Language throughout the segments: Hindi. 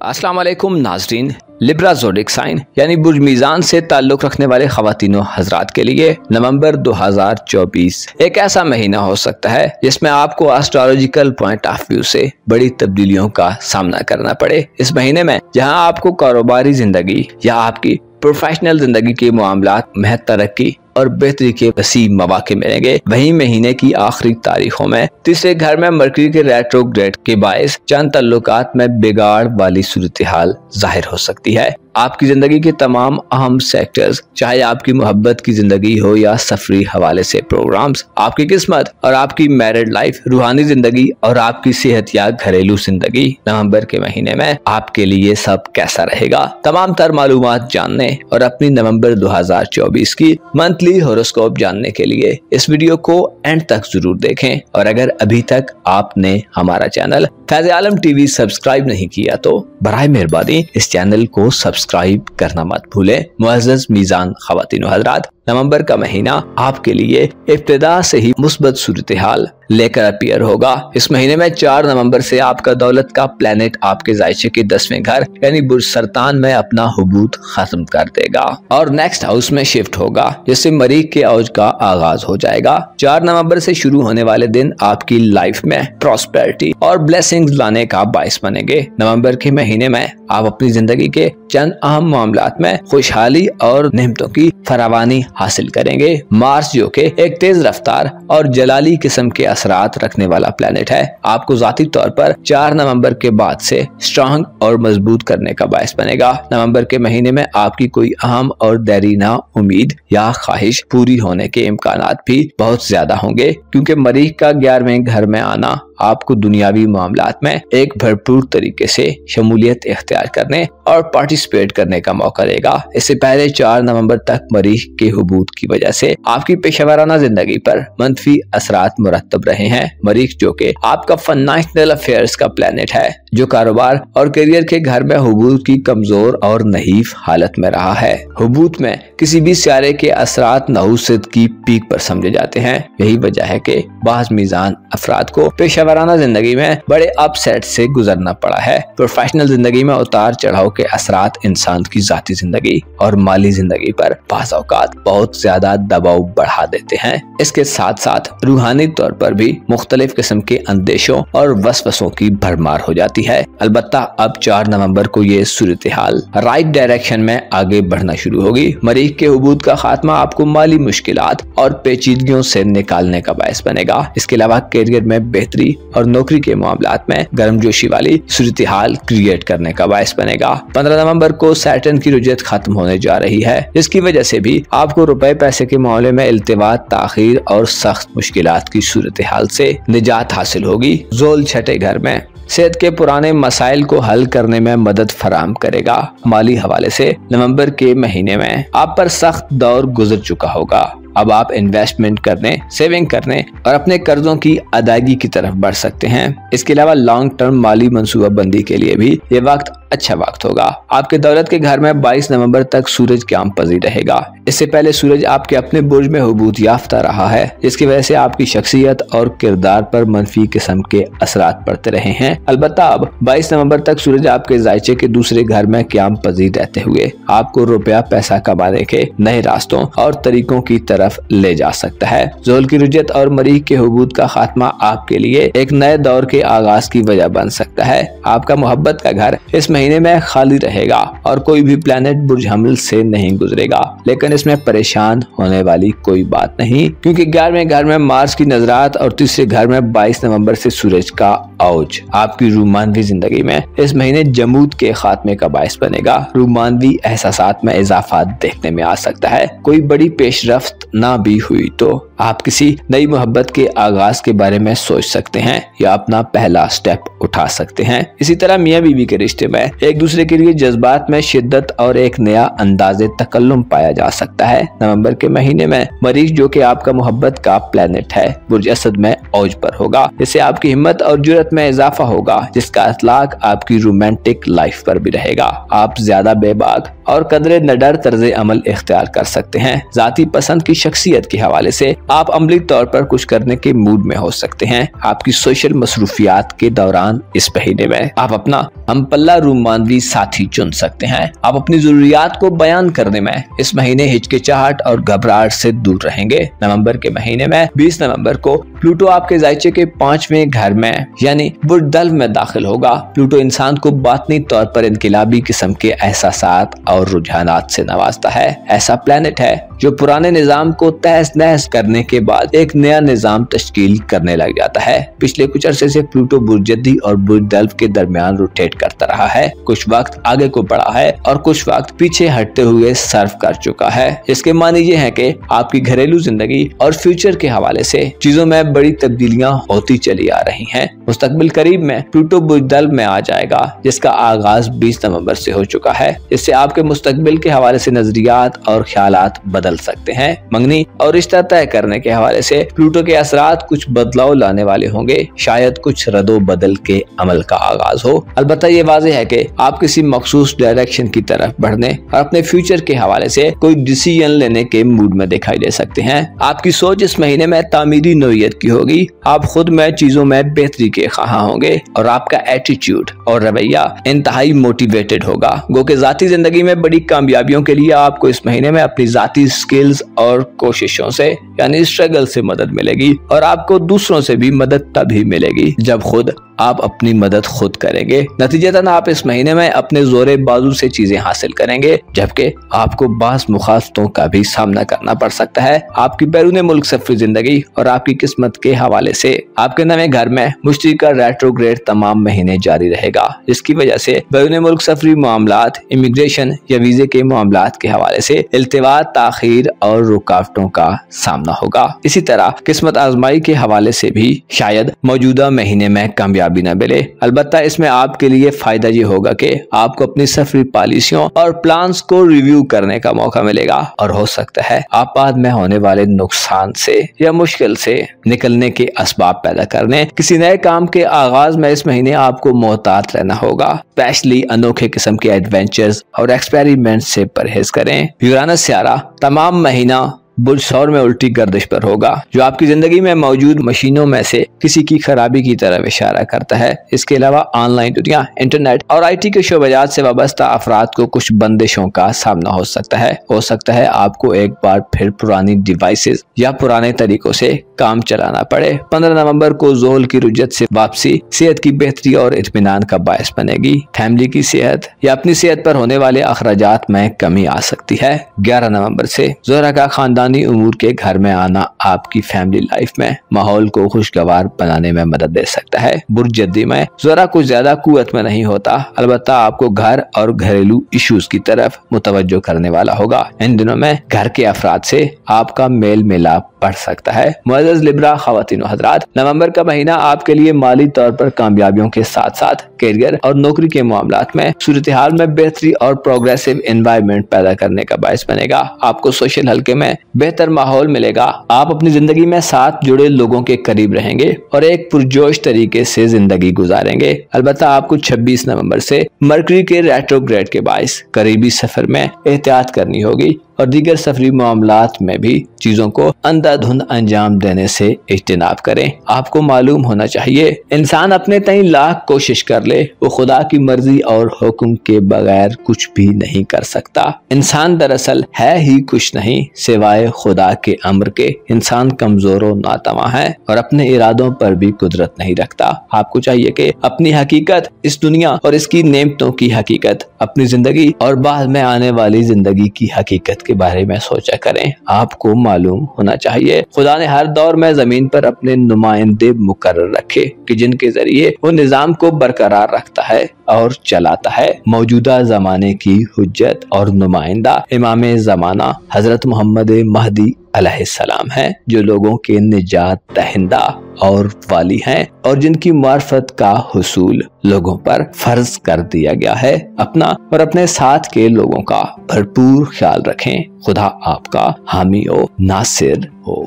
अस्सलाम वालेकुम नाजरीन। लिब्रा ज़ोडिक साइन यानी बुर्ज मीज़ान से ताल्लुक़ रखने वाले ख़वातीनो हज़रात के लिए नवंबर 2024 एक ऐसा महीना हो सकता है जिसमें आपको एस्ट्रोलॉजिकल पॉइंट ऑफ व्यू से बड़ी तब्दीलियों का सामना करना पड़े। इस महीने में जहां आपको कारोबारी जिंदगी या आपकी प्रोफेशनल जिंदगी के मामलात में तरक्की और बेहतरी के वसीम मौके मिलेंगे, वहीं महीने की आखिरी तारीखों में तीसरे घर में मरकरी के रेट्रोग्रेड के बायस चंद ताल्लुकात में बिगाड़ वाली सूरत हाल जाहिर हो सकती है। आपकी जिंदगी के तमाम अहम सेक्टर्स, चाहे आपकी मोहब्बत की जिंदगी हो या सफरी हवाले से प्रोग्राम्स, आपकी किस्मत और आपकी मैरिड लाइफ, रूहानी जिंदगी और आपकी सेहत या घरेलू जिंदगी, नवंबर के महीने में आपके लिए सब कैसा रहेगा, तमाम तर मालूमात जानने और अपनी नवंबर 2024 की मंथली हॉरोस्कोप जानने के लिए इस वीडियो को एंड तक जरूर देखें। और अगर अभी तक आपने हमारा चैनल फैज़ आलम टीवी सब्सक्राइब नहीं किया तो बराए मेहरबानी इस चैनल को सब्सक्राइब करना मत भूलें। मुअज़्ज़ज़ मीज़ान ख़वातीनो हज़रात, नवंबर का महीना आपके लिए इब्तिदा से ही मुस्बत सूरत हाल लेकर अपीयर होगा। इस महीने में 4 नवंबर से आपका दौलत का प्लेनेट आपके जायचे के 10वें घर यानी बुर्ज सरतान में अपना हुबूत खत्म कर देगा और नेक्स्ट हाउस में शिफ्ट होगा, जिससे मरीख के औज का आगाज हो जाएगा। 4 नवंबर से शुरू होने वाले दिन आपकी लाइफ में प्रॉस्पेरिटी और ब्लेसिंग्स लाने का बायस बनेंगे। नवंबर के महीने में आप अपनी जिंदगी के चंद अहम मामलात में खुशहाली और नेमतों की फरावानी हासिल करेंगे। मार्स जो के एक तेज रफ्तार और जलाली किस्म के असरात रखने वाला प्लेनेट है, आपको जाती तौर पर 4 नवंबर के बाद से स्ट्रांग और मजबूत करने का बायस बनेगा। नवंबर के महीने में आपकी कोई अहम और देरीना उम्मीद या ख्वाहिश पूरी होने के इम्कानात भी बहुत ज्यादा होंगे, क्योंकि मरीख का 11वें घर में आना आपको दुनियावी मामलात में एक भरपूर तरीके से शमूलियत इख्तियार करने और पार्टिसिपेट करने का मौका देगा। इससे पहले 4 नवंबर तक मरीख के हुबूत की वजह से आपकी पेशेवराना जिंदगी पर मंफी असरात मुरतब रहे हैं। मरीख जो कि आपका फाइनेंशियल अफेयर्स का प्लेनेट है, जो कारोबार और करियर के घर में हुबूत की कमजोर और नहीफ हालत में रहा है। हुबूत में किसी भी सियारे के असरात नहुसत की पीक पर समझे जाते हैं। यही वजह है कि बाज़ मीज़ान अफराद को पेशेवराना जिंदगी में बड़े अपसेट से गुजरना पड़ा है। प्रोफेशनल जिंदगी में उतार चढ़ाव के असरात इंसान की जाती जिंदगी और माली जिंदगी पर बाज़ औक़ात बहुत ज्यादा दबाव बढ़ा देते हैं। इसके साथ साथ रूहानी तौर पर भी मुख्तलिफ किस्म के अंदेशों और वसवसों की भरमार हो जाती है। अलबत्ता अब 4 नवंबर को ये सूरत हाल राइट डायरेक्शन में आगे बढ़ना शुरू होगी। मरीख के हुबूत का खात्मा आपको माली मुश्किलात और पेचीदगियों से निकालने का बायस बनेगा। इसके अलावा करियर में बेहतरी और नौकरी के मामलात में गर्मजोशी वाली सूरत हाल क्रिएट करने का बायस बनेगा। 15 नवंबर को सैटर्न की रुजयत खत्म होने जा रही है, जिसकी वजह से भी आपको रुपए पैसे के मामले में इल्तिवात, ताखीर और सख्त मुश्किलात की सूरत हाल से निजात हासिल होगी। जोल 6ठे घर में सेहत के पुराने मसाइल को हल करने में मदद फराहम करेगा। माली हवाले से नवंबर के महीने में आप पर सख्त दौर गुजर चुका होगा। अब आप इन्वेस्टमेंट करने, सेविंग करने और अपने कर्जों की अदायगी की तरफ बढ़ सकते हैं। इसके अलावा लॉन्ग टर्म माली मंसूबाबंदी के लिए भी ये वक्त अच्छा वक्त होगा। आपके दौलत के घर में 22 नवंबर तक सूरज क़याम पज़ीर रहेगा। इससे पहले सूरज आपके अपने बुर्ज में हुबूत याफ्ता रहा है, जिसकी वजह से आपकी शख्सियत और किरदार पर मनफी किस्म के असरात पड़ते रहे हैं। अलबत्ता अब 22 नवंबर तक सूरज आपके जायचे के दूसरे घर में क़याम पज़ीर रहते हुए आपको रुपया पैसा कमाने के नए रास्तों और तरीकों की तरफ ले जा सकता है। जोल की रुजयत और मरीख के हुबूत का खात्मा आपके लिए एक नए दौर के आगाज की वजह बन सकता है। आपका मोहब्बत का घर इस महीने में खाली रहेगा और कोई भी प्लेनेट बुर्ज हमल से नहीं गुजरेगा, लेकिन इसमें परेशान होने वाली कोई बात नहीं, क्योंकि 11वें घर में मार्स की नजरात और तीसरे घर में 22 नवंबर से सूरज का औज आपकी रूमानवी जिंदगी में इस महीने जमूद के खात्मे का बायस बनेगा। रूमानवी एहसासात में इजाफा देखने में आ सकता है। कोई बड़ी पेशरफ्त ना भी हुई तो आप किसी नई मोहब्बत के आगाज के बारे में सोच सकते हैं या अपना पहला स्टेप उठा सकते हैं। इसी तरह मियां बीवी के रिश्ते में एक दूसरे के लिए जज्बात में शिद्दत और एक नया अंदाज़े तकल्लुम पाया जा सकता है। नवंबर के महीने में मरीख जो कि आपका मोहब्बत का प्लेनेट है, बुर्ज असद में औज पर होगा। इससे आपकी हिम्मत और जुर्रत में इजाफा होगा, जिसका इतलाक आपकी रोमांटिक लाइफ पर भी रहेगा। आप ज्यादा बेबाक और कदरे नडर तर्ज अमल इख्तियार कर सकते हैं। जाती पसंद की शख्सियत के हवाले से आप अमली तौर पर कुछ करने के मूड में हो सकते हैं। आपकी सोशल मसरूफियात के दौरान इस महीने में आप अपना हम पल्ला मानवी साथी चुन सकते हैं। आप अपनी जरूरियात को बयान करने में इस महीने हिचकिचाहट और घबराहट से दूर रहेंगे। नवंबर के महीने में 20 नवंबर को प्लूटो आपके जायचे के 5वें घर में यानी बुर्ज दल्व में दाखिल होगा। प्लूटो इंसान को बातनी तौर पर इनकलाबी किस्म के एहसासात और रुझानात से नवाजता है। ऐसा प्लेनेट है जो पुराने निजाम को तहस नहस करने के बाद एक नया निजाम तश्कील करने लग जाता है। पिछले कुछ अरसे से प्लूटो बुर्ज जद्दी और बुर्ज दल्व के दरमियान रोटेट करता रहा है। कुछ वक्त आगे को बढ़ा है और कुछ वक्त पीछे हटते हुए सर्व कर चुका है। इसके मानी ये है कि आपकी घरेलू जिंदगी और फ्यूचर के हवाले से चीजों में बड़ी तब्दीलियां होती चली आ रही हैं। मुस्तकबिल करीब में प्लूटो बुर्ज दल्व में आ जाएगा, जिसका आगाज 20 नवंबर से हो चुका है। इससे आपके मुस्तकबिल के हवाले से नजरियात और ख्यालात बदल सकते हैं। मंगनी और रिश्ता तय करने के हवाले से प्लूटो के असरात कुछ बदलाव लाने वाले होंगे। शायद कुछ रदो बदल के अमल का आगाज हो। अलबत्ता ये वाज़ेह है कि आप किसी मखसूस डायरेक्शन की तरफ बढ़ने और अपने फ्यूचर के हवाले से कोई डिसीजन लेने के मूड में दिखाई दे सकते हैं। आपकी सोच इस महीने में तामीरी नोयत की होगी। आप खुद में चीजों में बेहतरी के ख्वाह होंगे और आपका एटीट्यूड और रवैया इंतहाई मोटिवेटेड होगा। गो के जाती जिंदगी में बड़ी कामयाबियों के लिए आपको इस महीने में अपनी जाती स्किल्स और कोशिशों से यानी स्ट्रगल से मदद मिलेगी और आपको दूसरों से भी मदद तभी मिलेगी जब खुद आप अपनी मदद खुद करेंगे। नतीजतन आप इस महीने में अपने जोरे बाजू से चीजें हासिल करेंगे, जबकि आपको बास मुखालफतों का भी सामना करना पड़ सकता है। आपकी बैरून मुल्क सफरी जिंदगी और आपकी किस्मत के हवाले से आपके नए घर में मुश्तरी का रेट्रोग्रेड तमाम महीने जारी रहेगा, जिसकी वजह से बैरून मुल्क सफरी मामलात, इमिग्रेशन या वीजे के मामलात के हवाले से इल्तिवात, ताखीर और रुकावटों का सामना होगा। इसी तरह किस्मत आजमाई के हवाले से भी शायद मौजूदा महीने में कामयाबी न मिले। अलबत्ता इसमें आपके लिए फायदा ये होगा कि आपको अपनी सफरी पॉलिसियों और प्लान्स को रिव्यू करने का मौका मिलेगा और हो सकता है आप बाद में होने वाले नुकसान से या मुश्किल से निकलने के असबाब पैदा करने किसी नए काम के आगाज में इस महीने आपको मोहतात रहना होगा। स्पेशली अनोखे किस्म के एडवेंचर्स और एक्सपेरिमेंट से परहेज करें। यूरानस सियारा तमाम महीना बुर्ज सौर में उल्टी गर्दिश पर होगा, जो आपकी जिंदगी में मौजूद मशीनों में से किसी की खराबी की तरफ इशारा करता है। इसके अलावा ऑनलाइन दुनिया, इंटरनेट और IT के शोबजात से वाबस्ता अफराद को कुछ बंदिशों का सामना हो सकता है आपको एक बार फिर पुरानी डिवाइसेस या पुराने तरीकों से काम चलाना पड़े। 15 नवंबर को जोल की रुजत से वापसी सेहत की बेहतरी और इत्मीनान का बायस बनेगी। फैमिली की सेहत या अपनी सेहत पर होने वाले अखराजात में कमी आ सकती है। 11 नवंबर से ज़ोहरा का खानदानी उमूर के घर में आना आपकी फैमिली लाइफ में माहौल को खुशगवार बनाने में मदद दे सकता है। बुर्ज जद्दी में ज़ोहरा कुछ ज्यादा कुव्वत में नहीं होता, अलबत्ता आपको घर और घरेलू इश्यूज की तरफ मुतवज्जो करने वाला होगा। इन दिनों में घर के अफराद से आपका मेल मिलाप बढ़ सकता है। मुअज़्ज़ज़ लिब्रा ख़वातीन व हज़रात, नवंबर का महीना आपके लिए माली तौर पर कामयाबियों के साथ साथ कैरियर और नौकरी के मामलात में सूरत हाल में बेहतरी और प्रोग्रेसिव एनवायरनमेंट पैदा करने का बायस बनेगा। आपको सोशल हल्के में बेहतर माहौल मिलेगा। आप अपनी जिंदगी में साथ जुड़े लोगों के करीब रहेंगे और एक पुरजोश तरीके से जिंदगी गुजारेंगे। अलबत्ता आपको 26 नवंबर से मरकरी के रेट्रोग्रेड के बायस करीबी सफर में एहतियात करनी होगी और दीगर सफरी मामलात में भी चीजों को अंधाधुंध अंजाम देने से इज्तिनाब करें। आपको मालूम होना चाहिए, इंसान अपने तई लाख कोशिश कर ले, वो खुदा की मर्जी और हुक्म के बगैर कुछ भी नहीं कर सकता। इंसान दरअसल है ही कुछ नहीं सिवाय खुदा के अम्र के। इंसान कमजोर और नातवा है और अपने इरादों पर भी कुदरत नहीं रखता। आपको चाहिए कि अपनी हकीकत, इस दुनिया और इसकी नेमतों की हकीकत, अपनी जिंदगी और बाद में आने वाली जिंदगी की हकीकत के बारे में सोचा करें। आपको मालूम होना चाहिए, खुदा ने हर दौर में जमीन पर अपने नुमाइंदे मुकर्रर रखे कि जिनके जरिए वो निजाम को बरकरार रखता है और चलाता है। मौजूदा जमाने की हुज्जत और नुमाइंदा इमाम जमाना हजरत मोहम्मद महदी अलैहिस्सलाम है, जो लोगों के निजात दहिंदा और वाली हैं और जिनकी मार्फत का हुसूल लोगों पर फर्ज कर दिया गया है। अपना और अपने साथ के लोगों का भरपूर ख्याल रखें। खुदा आपका हामी हो, नासिर हो।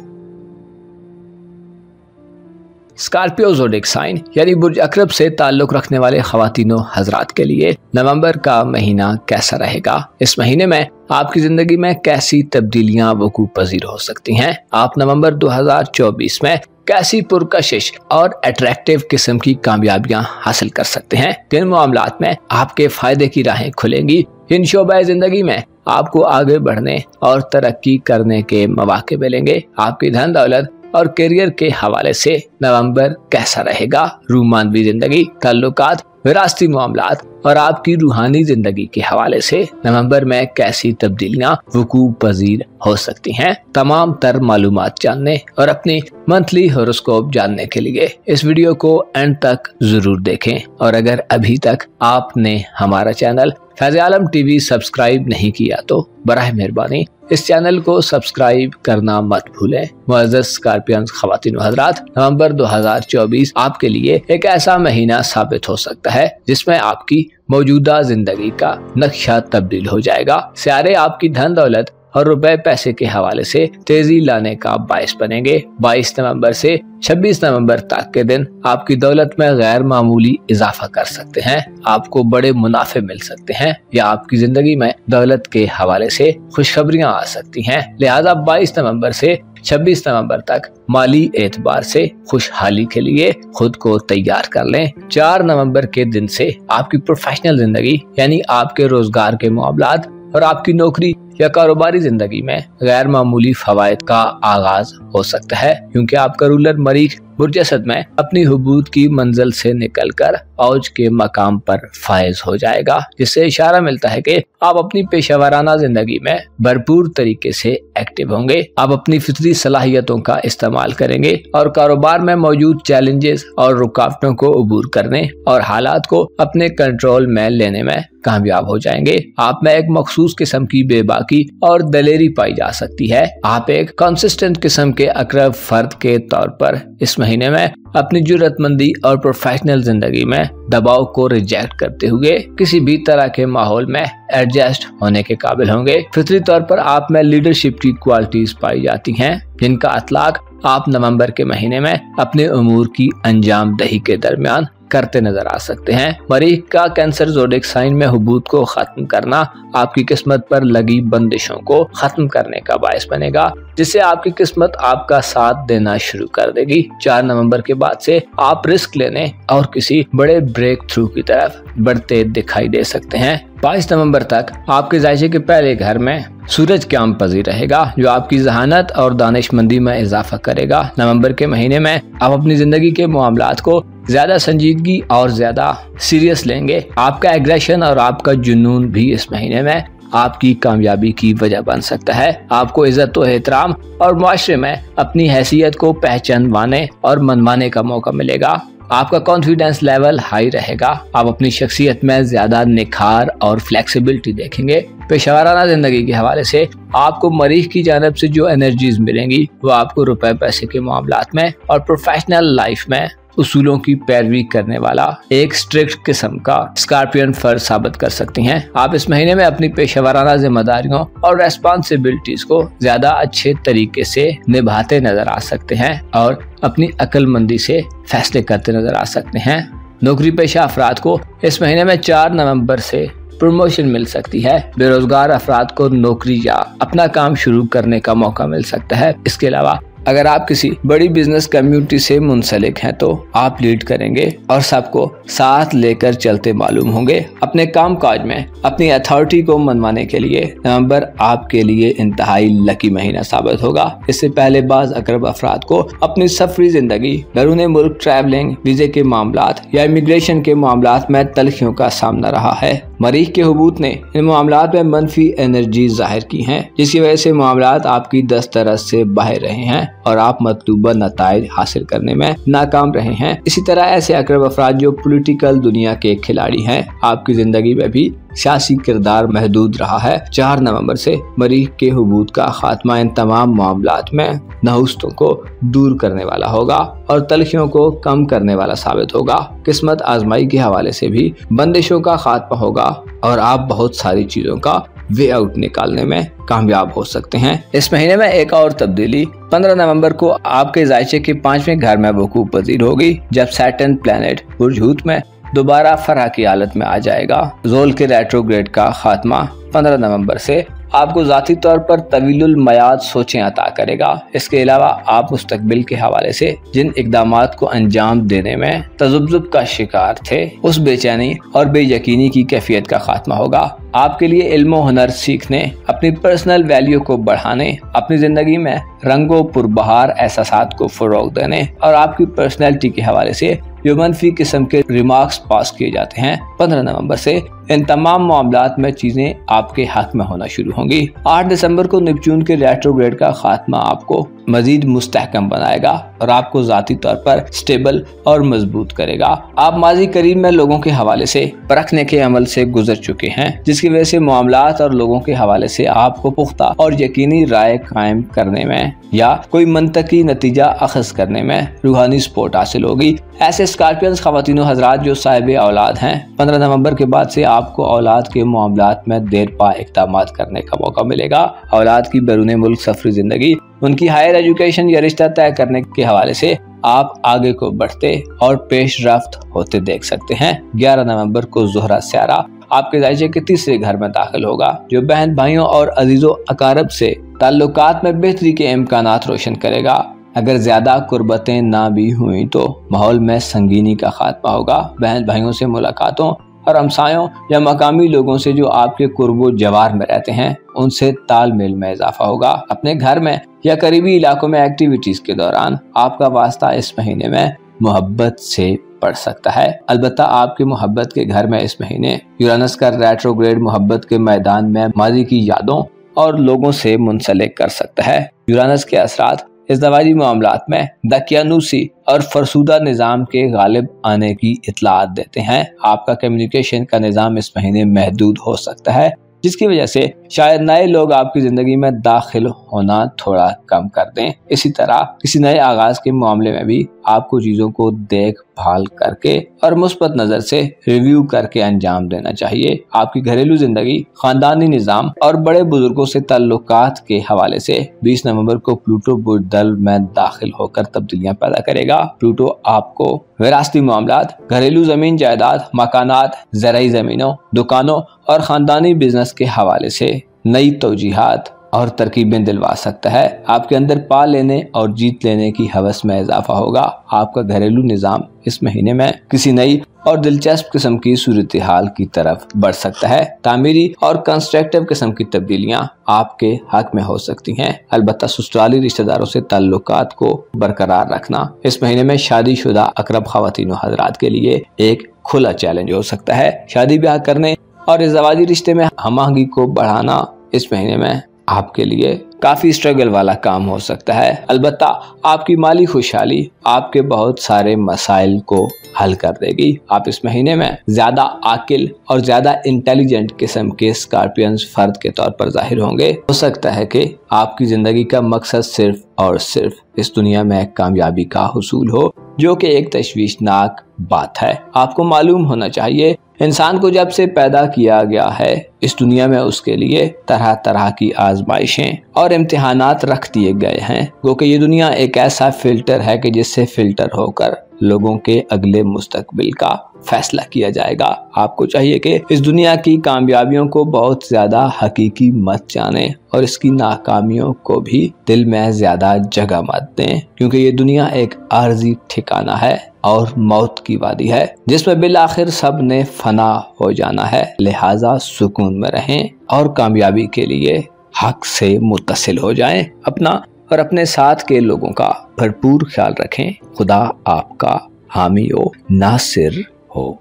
स्कॉर्पियो ज़ोडिएक साइन यानी बुर्ज अकरब से ताल्लुक रखने वाले ख़वातीनो हजरात के लिए नवंबर का महीना कैसा रहेगा? इस महीने में आपकी जिंदगी में कैसी तब्दीलियां वकूअ पजीर हो सकती हैं? आप नवंबर 2024 में कैसी पुरकशिश और अट्रैक्टिव किस्म की कामयाबियां हासिल कर सकते हैं। किन मामलात में आपके फायदे की राहें खुलेंगी, इन शोबे जिंदगी में आपको आगे बढ़ने और तरक्की करने के मौके मिलेंगे। आपकी धन दौलत और करियर के हवाले से नवंबर कैसा रहेगा। रूमानवी जिंदगी, ताल्लुकात, विरासती मामलात और आपकी रूहानी जिंदगी के हवाले से नवंबर में कैसी तब्दीलियां वकूअ पजीर हो सकती हैं। तमाम तर मालूमात जानने और अपनी मंथली हॉरोस्कोप जानने के लिए इस वीडियो को एंड तक जरूर देखें। और अगर अभी तक आपने हमारा चैनल फैज़ आलम टीवी सब्सक्राइब नहीं किया तो बराह मेहरबानी इस चैनल को सब्सक्राइब करना मत भूलें। मुअज़्ज़ज़ स्कॉर्पियंस ख़वातीन व हज़रात, नवंबर 2024 आपके लिए एक ऐसा महीना साबित हो सकता है जिसमें आपकी मौजूदा जिंदगी का नक्शा तब्दील हो जाएगा। सितारे आपकी धन दौलत और रुपए पैसे के हवाले से तेजी लाने का बायस बनेंगे। 22 नवंबर से 26 नवंबर तक के दिन आपकी दौलत में गैर मामूली इजाफा कर सकते हैं। आपको बड़े मुनाफे मिल सकते हैं या आपकी जिंदगी में दौलत के हवाले से खुशखबरियां आ सकती हैं। लिहाजा 22 नवंबर से 26 नवंबर तक माली एतबार से खुशहाली के लिए खुद को तैयार कर लें। 4 नवंबर के दिन से आपकी प्रोफेशनल जिंदगी यानी आपके रोजगार के मामलात और आपकी नौकरी या कारोबारी जिंदगी में गैर मामूली फवायद का आगाज हो सकता है, क्योंकि आपका रूलर मरीख बुर्ज असद में अपनी हुबूत की मंजिल से निकलकर औज के मकाम पर फायज हो जाएगा, जिससे इशारा मिलता है कि आप अपनी पेशेवराना जिंदगी में भरपूर तरीके से एक्टिव होंगे। आप अपनी फितरी सलाहियतों का इस्तेमाल करेंगे और कारोबार में मौजूद चैलेंजेस और रुकावटों को अबूर करने और हालात को अपने कंट्रोल में लेने में कामयाब हो जाएंगे। आप में एक मखसूस किस्म की बेबाकी और दलेरी पाई जा सकती है। आप एक कंसिस्टेंट किस्म के अकरब फर्द के तौर पर इस महीने में अपनी जुर्रतमंदी और प्रोफेशनल जिंदगी में दबाव को रिजेक्ट करते हुए किसी भी तरह के माहौल में एडजस्ट होने के काबिल होंगे। फितरी तौर पर आप में लीडरशिप की क्वालिटीज पाई जाती हैं, जिनका इतलाक आप नवंबर के महीने में अपने उमूर की अंजाम दही के दरमियान करते नजर आ सकते हैं। मरीख का कैंसर ज़ोडिक साइन में हुबूत को खत्म करना आपकी किस्मत पर लगी बंदिशों को खत्म करने का बायस बनेगा, जिससे आपकी किस्मत आपका साथ देना शुरू कर देगी। 4 नवंबर के बाद से आप रिस्क लेने और किसी बड़े ब्रेक थ्रू की तरफ बढ़ते दिखाई दे सकते हैं। 22 नवंबर तक आपके जायजे के पहले घर में सूरज क्याम पजीर रहेगा, जो आपकी जहानत और दानिशमंदी में इजाफा करेगा। नवंबर के महीने में आप अपनी जिंदगी के मामलात को ज्यादा संजीदगी और ज्यादा सीरियस लेंगे। आपका एग्रेशन और आपका जुनून भी इस महीने में आपकी कामयाबी की वजह बन सकता है। आपको इज्जत व एहतराम और मुआशरे में अपनी हैसियत को पहचानवाने और मनवाने का मौका मिलेगा। आपका कॉन्फिडेंस लेवल हाई रहेगा। आप अपनी शख्सियत में ज्यादा निखार और फ्लेक्सिबिलिटी देखेंगे। पेशेवराना जिंदगी के हवाले से आपको मरीख की जानिब से जो एनर्जीज मिलेंगी वो आपको रुपए पैसे के मामलात में और प्रोफेशनल लाइफ में उसूलों की पैरवी करने वाला एक स्ट्रिक्ट किस्म का स्कॉर्पियन फर्ज साबित कर सकती हैं। आप इस महीने में अपनी पेशेवराना जिम्मेदारियों और रेस्पॉन्सिबिलिटीज को ज्यादा अच्छे तरीके से निभाते नजर आ सकते हैं और अपनी अक्लमंदी से फैसले करते नजर आ सकते हैं। नौकरी पेशा अफराद को इस महीने में 4 नवंबर से प्रमोशन मिल सकती है। बेरोजगार अफराद को नौकरी या अपना काम शुरू करने का मौका मिल सकता है। इसके अलावा अगर आप किसी बड़ी बिजनेस कम्युनिटी से मुंसलिक हैं तो आप लीड करेंगे और सबको साथ लेकर चलते मालूम होंगे। अपने काम काज में अपनी अथॉरिटी को मनवाने के लिए नवंबर आपके लिए इंतहाई लकी महीना साबित होगा। इससे पहले बाज अकरब अफराद को अपनी सफरी जिंदगी, बैरून मुल्क ट्रैवलिंग, वीजे के मामलात या इमिग्रेशन के मामलात में तलखियों का सामना रहा है। मरीख के हुबूत ने इन मामलात में मनफी एनर्जी जाहिर की हैं, जिसकी वजह से मामलात आपकी दस्तरस से बाहर रहे हैं और आप मतलूबा नताइज हासिल करने में नाकाम रहे हैं। इसी तरह ऐसे अकरब अफराद जो पॉलिटिकल दुनिया के खिलाड़ी हैं, आपकी जिंदगी में भी सियासी किरदार महदूद रहा है। 4 नवंबर से मरीख के हुबूत का खात्मा इन तमाम मामलात में नहुस्तों को दूर करने वाला होगा और तलखियों को कम करने वाला साबित होगा। किस्मत आजमाई के हवाले से भी बंदिशों का खात्मा होगा और आप बहुत सारी चीजों का वे आउट निकालने में कामयाब हो सकते हैं। इस महीने में एक और तब्दीली 15 नवंबर को आपके जायचे के 5वें घर में वकूअ पजीर होगी, जब सैटर्न प्लैनेट बुर्ज हूत में दोबारा फरह की हालत में आ जाएगा। जोल के रेट्रोग्रेड का खात्मा 15 नवंबर से आपको ज़ाती तौर पर तवीलुल मयाद सोचें अता करेगा। इसके अलावा आप मुस्तकबिल के हवाले से जिन इक़दामात को अंजाम देने में तजुब्जुब का शिकार थे, उस बेचैनी और बेयकीनी की कैफियत का खात्मा होगा। आपके लिए इल्म व हुनर सीखने, अपनी पर्सनल वैल्यू को बढ़ाने, अपनी ज़िंदगी में रंगो पुरबहार एहसासात को फ़रोग़ देने और आपकी पर्सनैलिटी के हवाले से जो मनफी किस्म के रिमार्क्स पास किए जाते हैं, 15 नवंबर से इन तमाम मामलात में चीजें आपके हक में होना शुरू होंगी। 8 दिसंबर को नेपच्यून के रेट्रोग्रेड का खात्मा आपको मजीद मुस्तहकम बनाएगा और आपको ज़ाती तौर पर स्टेबल और मजबूत करेगा। आप माजी करीब में लोगों के हवाले से परखने के अमल से गुजर चुके हैं, जिसकी वजह से मामलात और लोगों के हवाले से आपको पुख्ता और यकीनी राय कायम करने में या कोई मंतकी नतीजा अखज़ करने में रूहानी सपोर्ट हासिल होगी। ऐसे स्कॉर्पियंस ख़वातीनो हज़रात जो साहिब औलाद हैं, 15 नवंबर के बाद से आपको औलाद के मामलात में देर पा इक़दामात करने का मौका मिलेगा। औलाद की बैरून मुल्क सफरी ज़िंदगी, उनकी हायर एजुकेशन या रिश्ता तय करने के हवाले से आप आगे को बढ़ते और पेशरफ्त होते देख सकते हैं। 11 नवंबर को ज़ोहरा स्यारा आपके दायचे के तीसरे घर में दाखिल होगा, जो बहन भाइयों और अजीजों अकारब से ताल्लुकात में बेहतरी के इम्कानात रोशन करेगा। अगर ज्यादा कुर्बतें ना भी हुई तो माहौल में संगीनी का खात्मा होगा। बहन भाइयों से मुलाकातों और हमसायों या मकामी लोगों से जो आपके कुर्बो जवार में रहते हैं, उनसे तालमेल में इजाफा होगा। अपने घर में या करीबी इलाकों में एक्टिविटीज के दौरान आपका वास्ता इस महीने में मोहब्बत से पड़ सकता है। अलबत्ता आपकी मोहब्बत के घर में इस महीने यूरानस का रेट्रोग्रेड मोहब्बत के मैदान में माजी की यादों और लोगों से मुंसलिक कर सकता है। यूरानस के असरात इस दवाजी मामलात में दकियानूसी और फरसूदा निज़ाम के गालिब आने की इत्तलात देते हैं। आपका कम्युनिकेशन का निज़ाम इस महीने महदूद हो सकता है, जिसकी वजह से शायद नए लोग आपकी ज़िंदगी में दाखिल होना थोड़ा कम कर दें। इसी तरह किसी नए आगाज़ के मामले में भी आपको चीज़ों को देखभाल करके और मुस्बत नज़र से रिव्यू करके अंजाम देना चाहिए। आपकी घरेलू ज़िंदगी, ख़ानदानी निज़ाम और बड़े बुजुर्गों से ताल्लुकात के हवाले से 20 नवंबर को प्लूटो बुध दल में दाखिल होकर तब्दीलियाँ पैदा करेगा। प्लूटो आपको विरासती मामलात, घरेलू ज़मीन जायदाद, मकानात, ज़राई ज़मीनों, दुकानों और ख़ानदानी बिजनेस के हवाले से नई तौजीहात और तरकीबें दिलवा सकता है। आपके अंदर पा लेने और जीत लेने की हवस में इजाफा होगा। आपका घरेलू निज़ाम इस महीने में किसी नई और दिलचस्प किस्म की सूरत हाल की तरफ बढ़ सकता है। तामीरी और कंस्ट्रक्टिव किस्म की तब्दीलियां आपके हक में हो सकती हैं। अलबत्ता ससुराली रिश्तेदारों से ताल्लुकात को बरकरार रखना इस महीने में शादीशुदा अकरब ख़वातीनो हज़रात के लिए एक खुला चैलेंज हो सकता है। शादी ब्याह करने और इज़्ज़वाजी रिश्ते में हमाहंगी को बढ़ाना इस महीने में आपके लिए काफी स्ट्रगल वाला काम हो सकता है। अलबत्ता आपकी माली खुशहाली आपके बहुत सारे मसाइल को हल कर देगी। आप इस महीने में ज्यादा आकिल और ज्यादा इंटेलिजेंट किस्म के स्कॉर्पियंस फर्द के तौर पर जाहिर होंगे। हो सकता है कि आपकी जिंदगी का मकसद सिर्फ और सिर्फ इस दुनिया में कामयाबी का हुसूल हो, जो कि एक तशवीशनाक बात है। आपको मालूम होना चाहिए, इंसान को जब से पैदा किया गया है इस दुनिया में उसके लिए तरह तरह की आजमाइशें और इम्तिहानात रख दिए गए हैं, क्योंकि ये दुनिया एक ऐसा फिल्टर है कि जिससे फिल्टर होकर लोगों के अगले मुस्तकबिल का फैसला किया जाएगा। आपको चाहिए कि इस दुनिया की कामयाबियों को बहुत ज्यादा हकीकी मत जाने और इसकी नाकामियों को भी दिल में ज्यादा जगह मत दें, क्योंकि ये दुनिया एक आर्जी ठिकाना है और मौत की वादी है, जिसमें बिल आखिर सब ने फना हो जाना है। लिहाजा सुकून में रहें और कामयाबी के लिए हक से मुत्तसिल हो जाएं। अपना और अपने साथ के लोगों का भरपूर ख्याल रखें। खुदा आपका हामी हो, नासिर हो।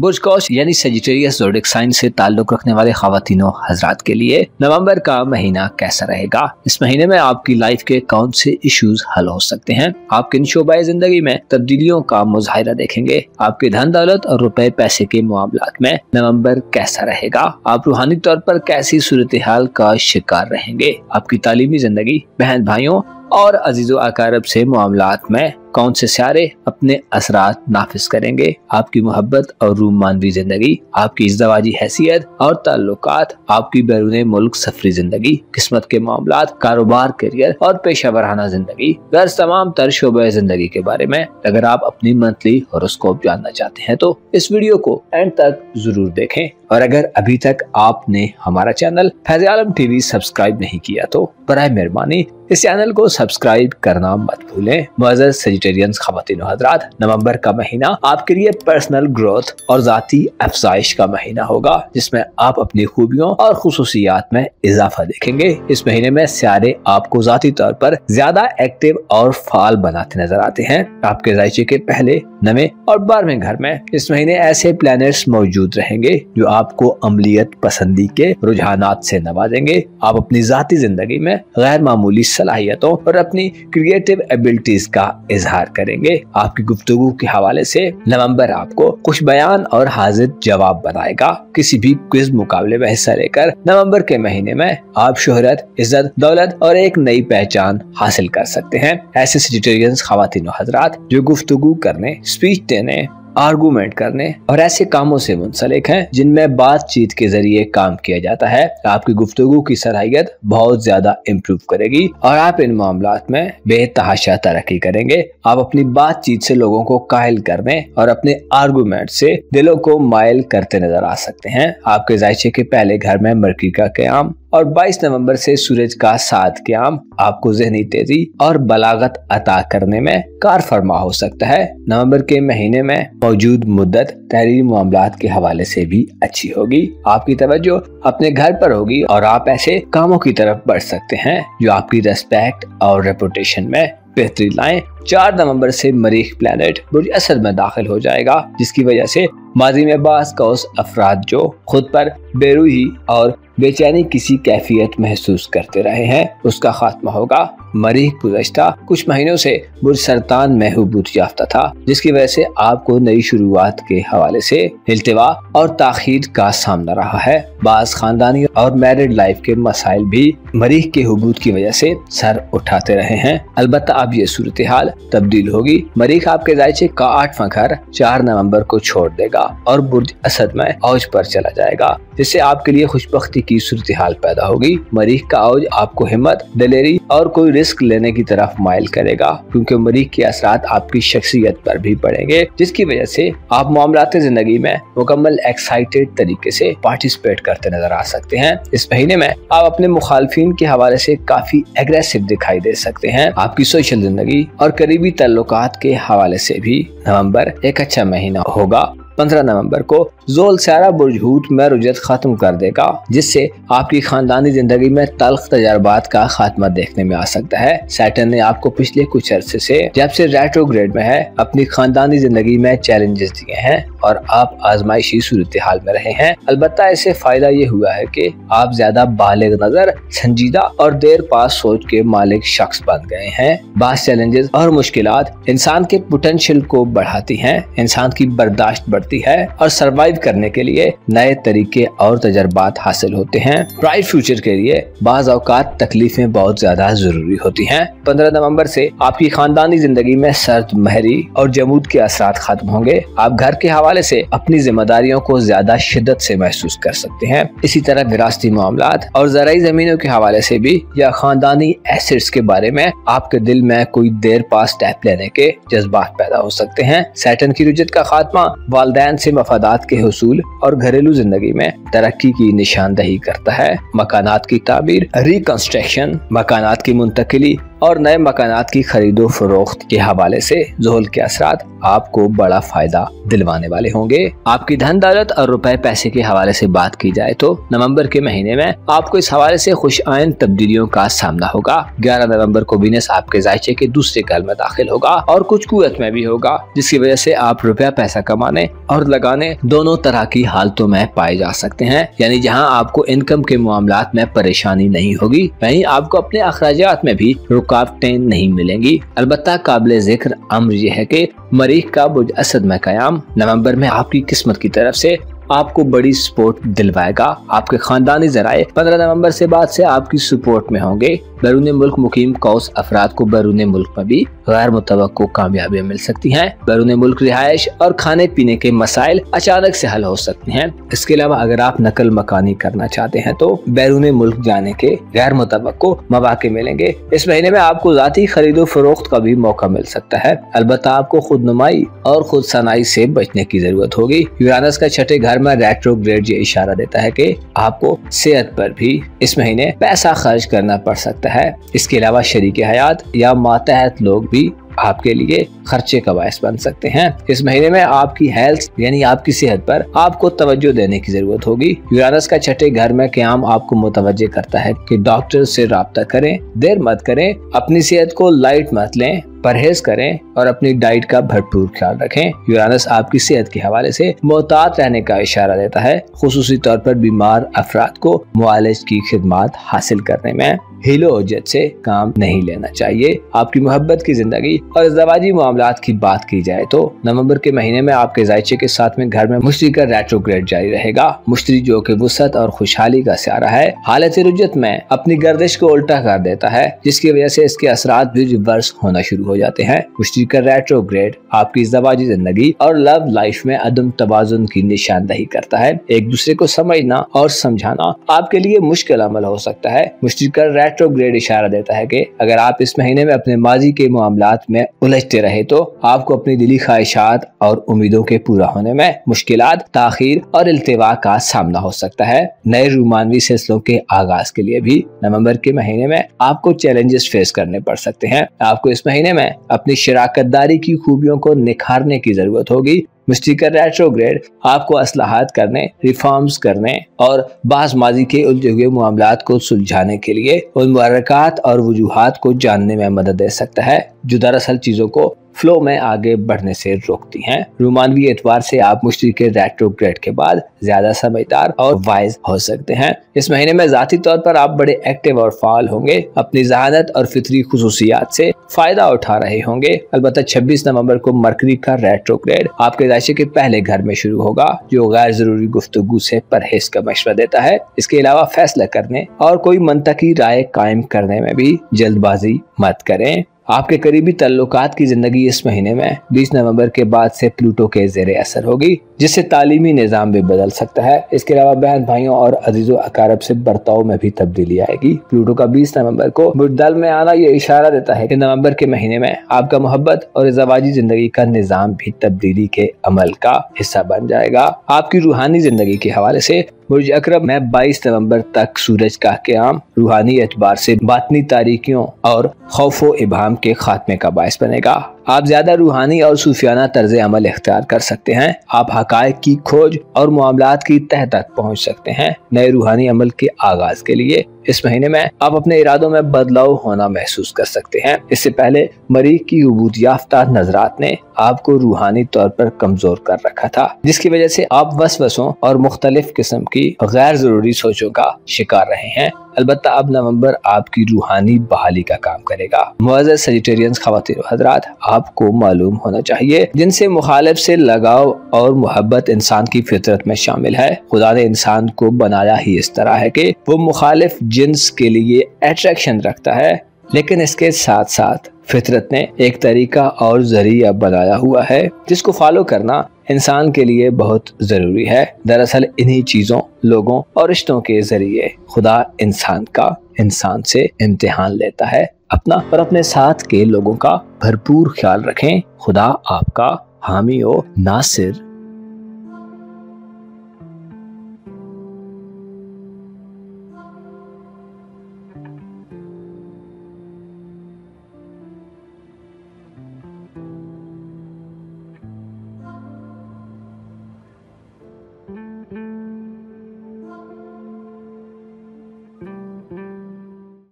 बुर्ज कौश यानी सेजिटेरियस ज़ोडिएक साइन से ताल्लुक रखने वाले ख़वातीनो हज़रात के लिए नवंबर का महीना कैसा रहेगा? इस महीने में आपकी लाइफ के कौन से इश्यूज हल हो सकते हैं? आप किन शोबाए जिंदगी में तब्दीलियों का मुजाहिरा देखेंगे? आपके धन दौलत और रुपए पैसे के मामलात में नवंबर कैसा रहेगा? आप रूहानी तौर पर कैसी सूरत हाल का शिकार रहेंगे? आपकी तालीमी जिंदगी, बहन भाइयों और अजीजो अकारब से मामलात में कौन से सियारे अपने असरात नाफिज करेंगे। आपकी मोहब्बत और रूमानवी जिंदगी, आपकी इज़्दवाजी हैसियत और ताल्लुकात, आपकी बैरून मुल्क सफरी जिंदगी, किस्मत के मामलात, कारोबार, करियर और पेशा वराना जिंदगी, गर्ज तमाम तर शोबे जिंदगी के बारे में अगर आप अपनी मंथली हॉरोस्कोप जानना चाहते हैं तो इस वीडियो को एंड तक जरूर देखें। और अगर अभी तक आपने हमारा चैनल फैज़ आलम टीवी सब्सक्राइब नहीं किया तो बराए मेहरबानी इस चैनल को सब्सक्राइब करना मत भूलें। मुअज़्ज़ज़ सेजिटेरियंस ख़वातीन व हज़रात, नवंबर का महीना आपके लिए पर्सनल ग्रोथ और ज़ाती अफज़ाइश का महीना होगा, जिसमें आप अपनी खूबियों और खुसूसियात में इजाफा देखेंगे। इस महीने में सियारे आपको ज़ाती तौर पर ज्यादा एक्टिव और फाल बनाते नजर आते हैं। आपके ज़ायचे के पहले, 9वें और 12वें घर में इस महीने ऐसे प्लैनेट्स मौजूद रहेंगे जो आपको अमलियत पसंदी के रुझानात से नवाजेंगे। आप अपनी ज़ाती जिंदगी में गैर मामूली सलाहियतों और अपनी क्रिएटिव एबिलिटीज का इजहार करेंगे। आपकी गुफ्तगू के हवाले से नवंबर आपको खुश बयान और हाजिर जवाब बनाएगा। किसी भी क्विज मुकाबले में हिस्सा लेकर नवंबर के महीने में आप शोहरत, इज्जत, दौलत और एक नई पहचान हासिल कर सकते हैं। ऐसे सेजिटेरियंस ख़वातीन व हज़रात जो गुफ्तगू करने, स्पीच देने, आर्गूमेंट करने और ऐसे कामों से मुंसलिक हैं जिनमें बातचीत के जरिए काम किया जाता है, आपकी गुफ्तगू की सलाहियत बहुत ज्यादा इम्प्रूव करेगी और आप इन मामलात में बेतहाशा तरक्की करेंगे। आप अपनी बातचीत से लोगों को कायल करने और अपने आर्गूमेंट से दिलों को मायल करते नजर आ सकते हैं। आपके ज़ायचे के पहले घर में मरकरी का क़याम और 22 नवंबर से सूरज का 7 क़याम आपको ज़हनी तेजी और बलागत अता करने में कार फरमा हो सकता है। नवंबर के महीने में मौजूद मुद्दत तहरीरी मामलात के हवाले से भी अच्छी होगी। आपकी तवज्जो अपने घर पर होगी और आप ऐसे कामों की तरफ बढ़ सकते हैं जो आपकी रेस्पेक्ट और रेपुटेशन में बेहतरी लाएं। 4 नवंबर से मरीख प्लैनेट बुर्ज असद में दाखिल हो जाएगा, जिसकी वजह से माजी में बाज़ कौस अफराद जो खुद पर बेरूही और बेचैनी किसी कैफियत महसूस करते रहे हैं उसका खात्मा होगा। मरीख गुज़श्ता कुछ महीनों से बुर्ज सरतान में हुबूत याफ्ता था, जिसकी वजह से आपको नई शुरुआत के हवाले से इल्तिवा और ताखीर का सामना रहा है। बाज़ खानदानी और मैरिड लाइफ के मसाइल भी मरीख के हुबूत की वजह से सर उठाते रहे हैं। अलबत्ता अब ये सूरत हाल तब्दील होगी। मरीख आपके ज़ायचे का 8वां घर 4 नवंबर को छोड़ देगा और बुर्ज असद में औज पर चला जाएगा, जिससे आपके लिए खुशबख्ती की सूरत हाल पैदा होगी। मरीख का औज आपको हिम्मत, दिलेरी और कोई रिस्क लेने की तरफ माइल करेगा, क्योंकि मरीख के असरात आपकी शख्सियत पर भी पड़ेंगे, जिसकी वजह से आप मामलात जिंदगी में मुकम्मल एक्साइटेड तरीके से पार्टिसिपेट करते नजर आ सकते हैं। इस महीने में आप अपने मुखालफिन के हवाले से काफी एग्रेसिव दिखाई दे सकते हैं। आपकी सोशल जिंदगी और करीबी ताल्लुकात के हवाले से भी नवंबर एक अच्छा महीना होगा। 15 नवंबर को ज़ोल सियारा बुर्ज हूत में रुजत खत्म कर देगा, जिससे आपकी खानदानी जिंदगी में तल्ख तजर्बात का खात्मा देखने में आ सकता है। सैटर्न ने आपको पिछले कुछ अरसे से, जब से रेट्रोग्रेड में है, अपनी खानदानी जिंदगी में चैलेंजेस दिए हैं और आप आजमाइशी सूरत हाल में रहे हैं। अलबत्ता इससे फायदा ये हुआ है कि आप ज्यादा बालिग नजर, संजीदा और देर पास सोच के मालिक शख्स बन गए हैं। बास चैलेंजेस और मुश्किलात इंसान के पोटेंशियल को बढ़ाती हैं, इंसान की बर्दाश्त बढ़ती है और सर्वाइव करने के लिए नए तरीके और तजर्बात हासिल होते हैं। ब्राइट फ्यूचर के लिए बाज़ औकात तकलीफें बहुत ज्यादा जरूरी होती हैं। 15 नवंबर से आपकी खानदानी जिंदगी में सर्द, महरी और जमूद के असरात खत्म होंगे। आप घर के हवाले से अपनी जिम्मेदारियों को ज्यादा शिद्दत से महसूस कर सकते हैं। इसी तरह विरासती मामलात और ज़राई जमीनों के हवाले से भी या खानदानी एसेट्स के बारे में आपके दिल में कोई देर पास स्टेप लेने के जज्बात पैदा हो सकते हैं। सैटर्न की रुजत का खात्मा वालिदैन से मफादात के हुसूल और घरेलू जिंदगी में तरक्की की निशानदही करता है। मकानात की तामीर, रिकंस्ट्रक्शन, मकानात की मुंतकिली और नए मकानात की खरीदो फरोख्त के हवाले से ज़ोहल के असरात आपको बड़ा फायदा दिलवाने वाले होंगे। आपकी धन दौलत और रुपए पैसे के हवाले से बात की जाए तो नवंबर के महीने में आपको इस हवाले से खुश आइन तब्दीलियों का सामना होगा। 11 नवंबर को वीनस आपके ज़ायचे के दूसरे घर में दाखिल होगा और कुछ कुव्वत में भी होगा, जिसकी वजह से आप रुपया पैसा कमाने और लगाने दोनों तरह की हालतों में पाए जा सकते हैं। यानी जहाँ आपको इनकम के मामलात में परेशानी नहीं होगी, वहीं आपको अपने अखराजात में भी रुकावटें नहीं मिलेंगी। अलबत्ता काबिल जिक्र अम्र यह है कि मरीख का बुर्ज असद में क़याम नवंबर में आपकी किस्मत की तरफ से आपको बड़ी सपोर्ट दिलवाएगा। आपके खानदानी जराए 15 नवंबर से बाद से आपकी सपोर्ट में होंगे। बैरून मुल्क मुकीम कौस अफराद को बैरून मुल्क में भी गैर मुतवक्को कामयाबियां मिल सकती हैं। बैरून मुल्क रिहाइश और खाने पीने के मसाइल अचानक से हल हो सकते हैं। इसके अलावा अगर आप नकल मकानी करना चाहते हैं तो बैरून मुल्क जाने के गैर मुतवक्को मौके मिलेंगे। इस महीने में आपको जाती खरीदो फरोख्त का भी मौका मिल सकता है। अलबत्ता आपको खुदनुमाई और खुद सनाई से बचने की जरूरत होगी। यूरानस का छठे घर में रेट्रोग्रेड ये इशारा देता है कि आपको सेहत पर भी इस महीने पैसा खर्च करना पड़ सकता है। इसके अलावा शरीके हयात या मातहत लोग भी आपके लिए खर्चे का बायस बन सकते हैं। इस महीने में आपकी हेल्थ यानी आपकी सेहत पर आपको तवज्जो देने की जरूरत होगी। यूरानस का छठे घर में क़याम आपको मुतवज्जे करता है कि डॉक्टर से राब्ता करें, देर मत करें, अपनी सेहत को लाइट मत लें, परहेज करें और अपनी डाइट का भरपूर ख्याल रखें। यूरानस आपकी सेहत के हवाले से मोहतात रहने का इशारा देता है, खुसूसी तौर पर बीमार अफराद को मुआलिज की खिदमात हासिल करने में हिलो-हुज्जत से काम नहीं लेना चाहिए। आपकी मोहब्बत की जिंदगी और ज़वाजी मामलात की बात की जाए तो नवंबर के महीने में आपके जायचे के साथ में घर में मुश्तरी का रेट्रोग्रेड जारी रहेगा। मुश्तरी जो कि वुसअत और खुशहाली का सियारा है, हालत रुज्जत में अपनी गर्दिश को उल्टा कर देता है, जिसकी वजह से इसके असरात भी रिवर्स होना शुरू हो जाते हैं। मुश्तरी का रेट्रोग्रेड आपकी ज़वाजी जिंदगी और लव लाइफ में अदम तवाज़ुन की निशानदही करता है। एक दूसरे को समझना और समझाना आपके लिए मुश्किल अमल हो सकता है। मुश्तरी का रेट्रोग्रेड इशारा देता है कि अगर आप इस महीने में अपने माजी के मामलात में उलझते रहे तो आपको अपनी दिली ख्वाहिशात और उम्मीदों के पूरा होने में मुश्किलात, ताखीर और इल्तिवा का सामना हो सकता है। नए रूमानवी सिलसिलों के आगाज के लिए भी नवंबर के महीने में आपको चैलेंजेस फेस करने पड़ सकते हैं। आपको इस महीने में अपनी शराकतदारी की खूबियों को निखारने की जरूरत होगी। मुश्तरी का रेट्रोग्रेड आपको असलाहत करने, रिफॉर्म्स करने और बाज़ माजी के उलझे हुए मामलात को सुलझाने के लिए उन मुहर्रकात और वजूहात को जानने में मदद दे सकता है जो दरअसल चीजों को फ्लो में आगे बढ़ने से रोकती हैं। रोमानवी एतबार से आप मुश्तरी के रेट्रोग्रेड के बाद ज्यादा समझदार और वाइज हो सकते हैं। इस महीने में जाती तौर पर आप बड़े एक्टिव और फाल होंगे, अपनी जहानत और फितरी खुसूसियात से फायदा उठा रहे होंगे। अलबत्ता 26 नवंबर को मरकरी का रेट्रोग्रेड आपके राशि के पहले घर में शुरू होगा, जो गैर जरूरी गुफ्तगू से परहेज का मशवरा देता है। इसके अलावा फैसला करने और कोई मंतकी राय कायम करने में भी जल्दबाजी मत करें। आपके करीबी तल्लुकात की जिंदगी इस महीने में 20 नवंबर के बाद से प्लूटो के ज़ेरे असर होगी, जिससे तालीमी निज़ाम भी बदल सकता है। इसके अलावा बहन भाइयों और अजीजों अकारब से बर्ताव में भी तब्दीली आएगी। प्लूटो का 20 नवंबर को बुर्दल में आना ये इशारा देता है कि नवंबर के महीने में आपका मोहब्बत और ज़वाजी जिंदगी का निज़ाम भी तब्दीली के अमल का हिस्सा बन जाएगा। आपकी रूहानी जिंदगी के हवाले से बुर्ज अकरब में 22 नवंबर तक सूरज का क़याम रूहानी एतबार से बातनी तारीकियों और खौफो इबाम के खात्मे का बायस बनेगा। आप ज्यादा रूहानी और सूफियाना तर्ज अमल इख्तियार कर सकते हैं। आप हकायक की खोज और मामलात की तह तक पहुंच सकते हैं। नए रूहानी अमल के आगाज के लिए इस महीने में आप अपने इरादों में बदलाव होना महसूस कर सकते हैं। इससे पहले मरीख की उबूद याफ्ता नजरात ने आपको रूहानी तौर पर कमजोर कर रखा था, जिसकी वजह से आप वसवसों और मुख्तलिफ किस्म की गैर जरूरी सोचों का शिकार रहे हैं। अलबत्ता अब नवंबर आपकी रूहानी बहाली का काम करेगा। मुअज़्ज़ज़ सजिटेरियंस ख़वातीन व हज़रात, आपको मालूम होना चाहिए जिनसे मुखालिफ से लगाव और मोहब्बत इंसान की फितरत में शामिल है। खुदा ने इंसान को बनाया ही इस तरह है कि वो मुखालिफ जिन्स के लिए अट्रैक्शन रखता है, लेकिन इसके साथ साथ फितरत ने एक तरीका और जरिया बनाया हुआ है जिसको फॉलो करना इंसान के लिए बहुत जरूरी है। दरअसल इन्हीं चीजों, लोगों और रिश्तों के जरिए खुदा इंसान से इम्तिहान लेता है। अपना और अपने साथ के लोगों का भरपूर ख्याल रखें। खुदा आपका हामी और नासिर